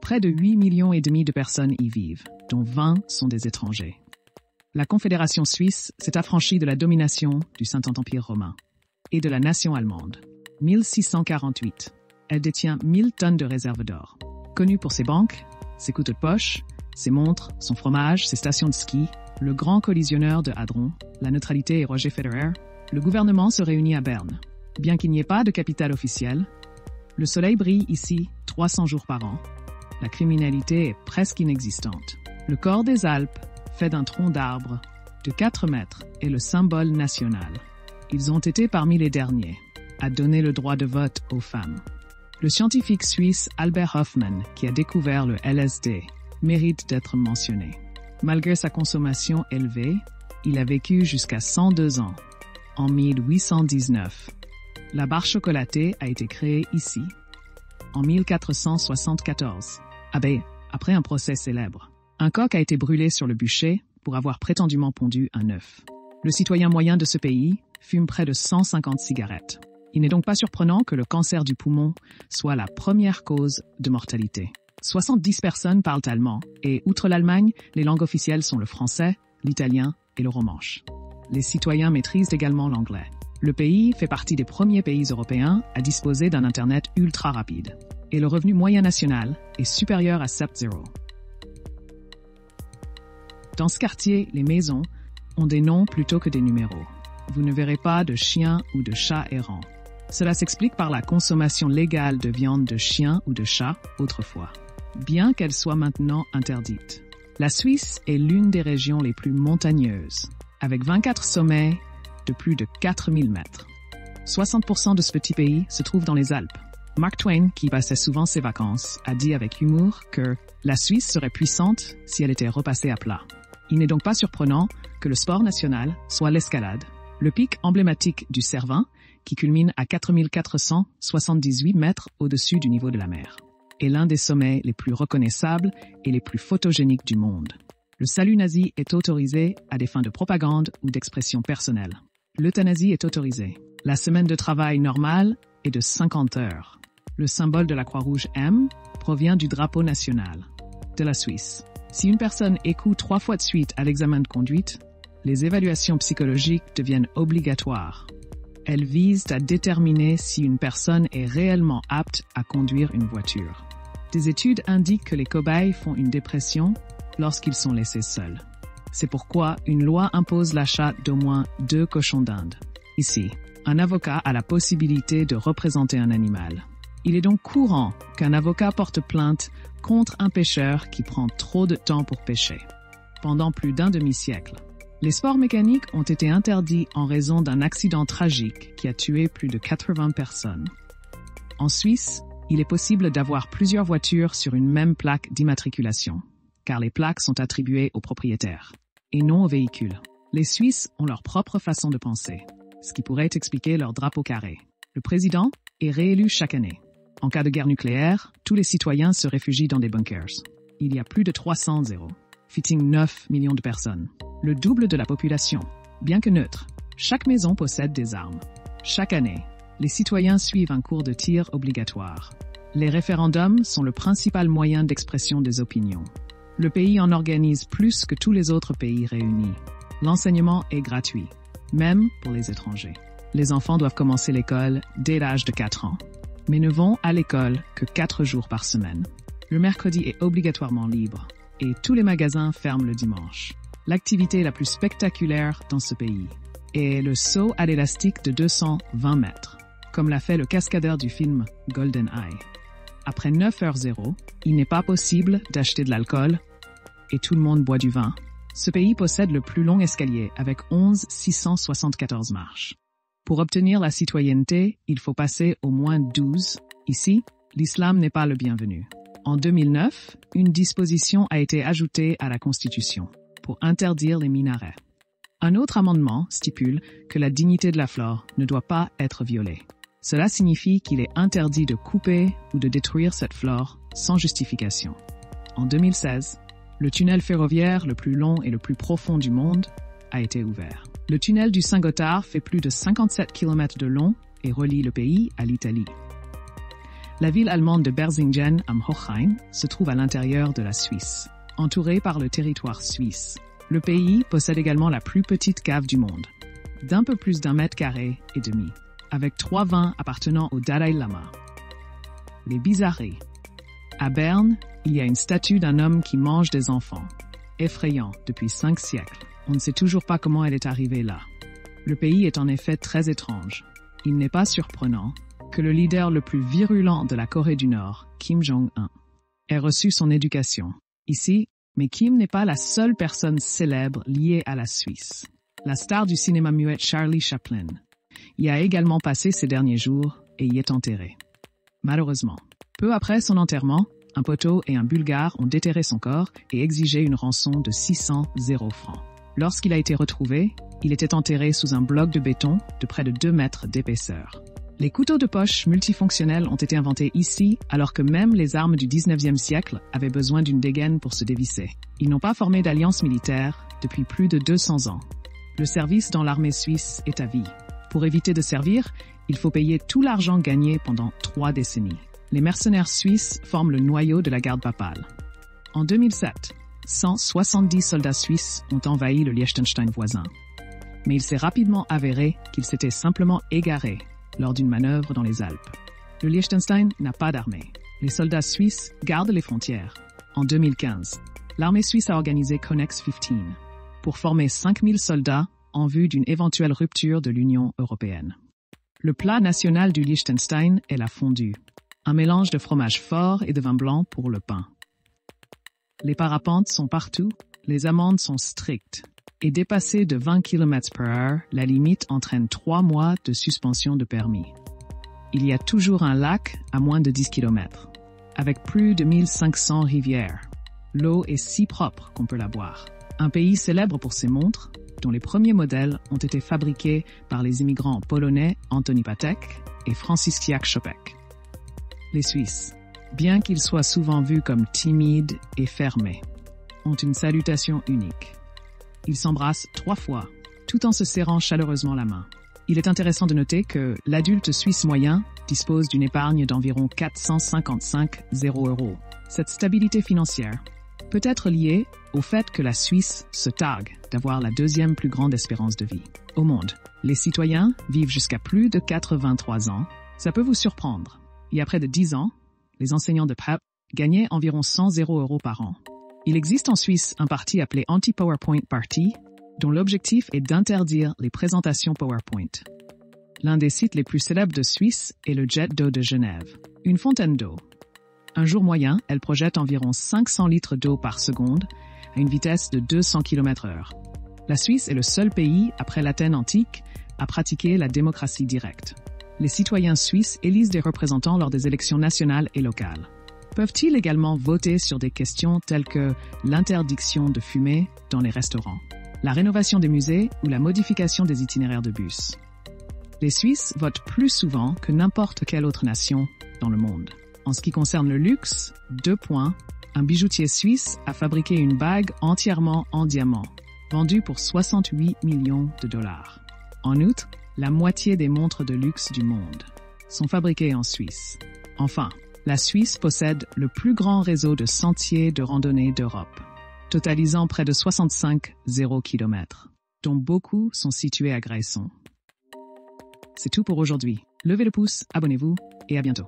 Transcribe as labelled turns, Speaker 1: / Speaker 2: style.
Speaker 1: Près de 8,5 millions de personnes y vivent, dont 20 sont des étrangers. La Confédération suisse s'est affranchie de la domination du Saint-Empire romain et de la nation allemande. 1648. Elle détient 1000 tonnes de réserves d'or. Connue pour ses banques, ses couteaux de poche, ses montres, son fromage, ses stations de ski, le grand collisionneur de Hadron, la neutralité et Roger Federer, le gouvernement se réunit à Berne. Bien qu'il n'y ait pas de capitale officielle, le soleil brille ici 300 jours par an. La criminalité est presque inexistante. Le corps des Alpes, fait d'un tronc d'arbre de 4 mètres, est le symbole national. Ils ont été parmi les derniers à donner le droit de vote aux femmes. Le scientifique suisse Albert Hofmann, qui a découvert le LSD, mérite d'être mentionné. Malgré sa consommation élevée, il a vécu jusqu'à 102 ans. En 1819, la barre chocolatée a été créée ici, en 1474, après un procès célèbre. Un coq a été brûlé sur le bûcher pour avoir prétendument pondu un œuf. Le citoyen moyen de ce pays fume près de 150 cigarettes. Il n'est donc pas surprenant que le cancer du poumon soit la première cause de mortalité. 70 personnes parlent allemand et, outre l'Allemagne, les langues officielles sont le français, l'italien et le romanche. Les citoyens maîtrisent également l'anglais. Le pays fait partie des premiers pays européens à disposer d'un Internet ultra rapide. Et le revenu moyen national est supérieur à 7,0. Dans ce quartier, les maisons ont des noms plutôt que des numéros. Vous ne verrez pas de chiens ou de chats errants. Cela s'explique par la consommation légale de viande de chien ou de chat autrefois, bien qu'elle soit maintenant interdite. La Suisse est l'une des régions les plus montagneuses, avec 24 sommets de plus de 4000 mètres. 60% de ce petit pays se trouve dans les Alpes. Mark Twain, qui passait souvent ses vacances, a dit avec humour que la Suisse serait puissante si elle était repassée à plat. Il n'est donc pas surprenant que le sport national soit l'escalade. Le pic emblématique du Cervin, qui culmine à 4478 mètres au-dessus du niveau de la mer, est l'un des sommets les plus reconnaissables et les plus photogéniques du monde. Le salut nazi est autorisé à des fins de propagande ou d'expression personnelle. L'euthanasie est autorisée. La semaine de travail normale est de 50 heures. Le symbole de la Croix-Rouge M provient du drapeau national de la Suisse. Si une personne échoue 3 fois de suite à l'examen de conduite, les évaluations psychologiques deviennent obligatoires. Elles visent à déterminer si une personne est réellement apte à conduire une voiture. Des études indiquent que les cobayes font une dépression lorsqu'ils sont laissés seuls. C'est pourquoi une loi impose l'achat d'au moins 2 cochons d'Inde. Ici, un avocat a la possibilité de représenter un animal. Il est donc courant qu'un avocat porte plainte contre un pêcheur qui prend trop de temps pour pêcher. Pendant plus d'un demi-siècle, les sports mécaniques ont été interdits en raison d'un accident tragique qui a tué plus de 80 personnes. En Suisse, il est possible d'avoir plusieurs voitures sur une même plaque d'immatriculation, car les plaques sont attribuées aux propriétaires et non aux véhicules. Les Suisses ont leur propre façon de penser, ce qui pourrait expliquer leur drapeau carré. Le président est réélu chaque année. En cas de guerre nucléaire, tous les citoyens se réfugient dans des bunkers. Il y a plus de 300 zéros, fitting 9 millions de personnes. Le double de la population. Bien que neutre, chaque maison possède des armes. Chaque année, les citoyens suivent un cours de tir obligatoire. Les référendums sont le principal moyen d'expression des opinions. Le pays en organise plus que tous les autres pays réunis. L'enseignement est gratuit, même pour les étrangers. Les enfants doivent commencer l'école dès l'âge de 4 ans, mais ne vont à l'école que 4 jours par semaine. Le mercredi est obligatoirement libre et tous les magasins ferment le dimanche. L'activité la plus spectaculaire dans ce pays est le saut à l'élastique de 220 mètres, comme l'a fait le cascadeur du film GoldenEye. Après 9h00, il n'est pas possible d'acheter de l'alcool et tout le monde boit du vin. Ce pays possède le plus long escalier avec 11 674 marches. Pour obtenir la citoyenneté, il faut passer au moins 12. Ici, l'islam n'est pas le bienvenu. En 2009, une disposition a été ajoutée à la Constitution pour interdire les minarets. Un autre amendement stipule que la dignité de la flore ne doit pas être violée. Cela signifie qu'il est interdit de couper ou de détruire cette flore sans justification. En 2016, le tunnel ferroviaire le plus long et le plus profond du monde a été ouvert. Le tunnel du Saint-Gothard fait plus de 57 km de long et relie le pays à l'Italie. La ville allemande de Berzingen am Hochrhein se trouve à l'intérieur de la Suisse, entourée par le territoire suisse. Le pays possède également la plus petite cave du monde, d'un peu plus d'1,5 mètre, avec 3 vins appartenant au Dalai Lama. Les bizarreries. À Berne, il y a une statue d'un homme qui mange des enfants. Effrayant depuis 5 siècles. On ne sait toujours pas comment elle est arrivée là. Le pays est en effet très étrange. Il n'est pas surprenant que le leader le plus virulent de la Corée du Nord, Kim Jong-un, ait reçu son éducation ici, mais Kim n'est pas la seule personne célèbre liée à la Suisse. La star du cinéma muet Charlie Chaplin y a également passé ces derniers jours et y est enterré. Malheureusement, peu après son enterrement, un poteau et un Bulgare ont déterré son corps et exigé une rançon de 600 francs. Lorsqu'il a été retrouvé, il était enterré sous un bloc de béton de près de 2 mètres d'épaisseur. Les couteaux de poche multifonctionnels ont été inventés ici, alors que même les armes du 19e siècle avaient besoin d'une dégaine pour se dévisser. Ils n'ont pas formé d'alliance militaire depuis plus de 200 ans. Le service dans l'armée suisse est à vie. Pour éviter de servir, il faut payer tout l'argent gagné pendant 3 décennies. Les mercenaires suisses forment le noyau de la garde papale. En 2007, 170 soldats suisses ont envahi le Liechtenstein voisin. Mais il s'est rapidement avéré qu'ils s'étaient simplement égarés lors d'une manœuvre dans les Alpes. Le Liechtenstein n'a pas d'armée. Les soldats suisses gardent les frontières. En 2015, l'armée suisse a organisé Connex 15 pour former 5000 soldats en vue d'une éventuelle rupture de l'Union européenne. Le plat national du Liechtenstein est la fondue, un mélange de fromage fort et de vin blanc pour le pain. Les parapentes sont partout, les amendes sont strictes, et dépasser de 20 km/h, la limite entraîne 3 mois de suspension de permis. Il y a toujours un lac à moins de 10 km, avec plus de 1500 rivières. L'eau est si propre qu'on peut la boire. Un pays célèbre pour ses montres, dont les premiers modèles ont été fabriqués par les immigrants polonais Antoni Patek et Franciszek Chopek. Les Suisses, bien qu'ils soient souvent vus comme timides et fermés, ont une salutation unique. Ils s'embrassent 3 fois, tout en se serrant chaleureusement la main. Il est intéressant de noter que l'adulte suisse moyen dispose d'une épargne d'environ 455 €. Cette stabilité financière peut être liée au fait que la Suisse se targue d'avoir la 2e plus grande espérance de vie au monde. Les citoyens vivent jusqu'à plus de 83 ans. Ça peut vous surprendre. Il y a près de 10 ans, les enseignants de PrEP gagnaient environ 100 € par an. Il existe en Suisse un parti appelé Anti-PowerPoint Party, dont l'objectif est d'interdire les présentations PowerPoint. L'un des sites les plus célèbres de Suisse est le jet d'eau de Genève, une fontaine d'eau. Un jour moyen, elle projette environ 500 litres d'eau par seconde à une vitesse de 200 km/h. La Suisse est le seul pays, après l'Athènes antique, à pratiquer la démocratie directe. Les citoyens suisses élisent des représentants lors des élections nationales et locales. Peuvent-ils également voter sur des questions telles que l'interdiction de fumer dans les restaurants, la rénovation des musées ou la modification des itinéraires de bus? Les Suisses votent plus souvent que n'importe quelle autre nation dans le monde. En ce qui concerne le luxe, 2 points, un bijoutier suisse a fabriqué une bague entièrement en diamant, vendue pour 68 millions de dollars. En outre, la moitié des montres de luxe du monde sont fabriquées en Suisse. Enfin, la Suisse possède le plus grand réseau de sentiers de randonnée d'Europe, totalisant près de 65 km, dont beaucoup sont situés à Grayson. C'est tout pour aujourd'hui. Levez le pouce, abonnez-vous et à bientôt.